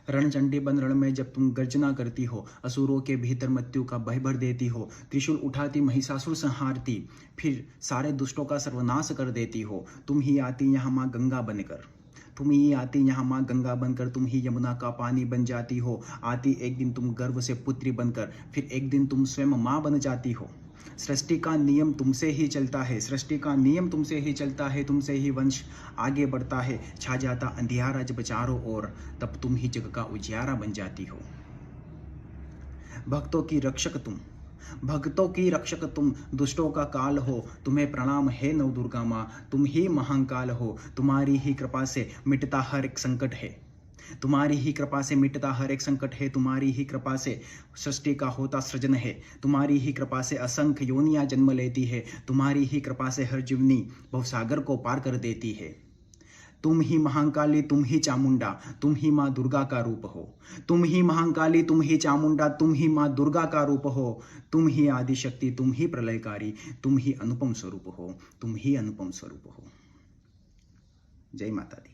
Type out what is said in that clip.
रणचंडी बन रण में जब तुम गर्जना करती हो, असुरों के भीतर मृत्यु का भय भर देती हो, त्रिशूल उठाती महिषासुर संहारती, फिर सारे दुष्टों का सर्वनाश कर देती हो, तुम ही आती यहाँ माँ गंगा बनकर, तुम ही आती यहाँ माँ गंगा बनकर, तुम ही यमुना का पानी बन जाती हो, आती एक दिन तुम गर्भ से पुत्री बनकर, फिर एक दिन तुम स्वयं माँ बन जाती हो। सृष्टि का नियम तुमसे ही चलता है, सृष्टि का नियम तुमसे ही चलता है, तुमसे ही वंश आगे बढ़ता है, छा जाता अंधियारा जब चारों ओर, तब तुम ही जग का उजियारा बन जाती हो। भक्तों की रक्षक तुम, भक्तों की रक्षक तुम, दुष्टों का काल हो, तुम्हें प्रणाम है नव दुर्गा माँ, तुम ही महाकाल हो, तुम्हारी ही कृपा से मिटता हर एक संकट है, तुम्हारी ही कृपा से मिटता हर एक संकट है, तुम्हारी ही कृपा से सृष्टि का होता सृजन है, तुम्हारी ही कृपा से असंख्य योनियां जन्म लेती है, तुम्हारी ही कृपा से हर जीवनी भवसागर को पार कर देती है। तुम ही महाकाली, तुम ही चामुंडा, तुम ही माँ दुर्गा का रूप हो, तुम ही महाकाली, तुम ही चामुंडा, तुम ही माँ दुर्गा का रूप हो, तुम ही आदिशक्ति, तुम ही प्रलयकारी, तुम ही अनुपम स्वरूप हो, तुम ही अनुपम स्वरूप हो। जय माता दी।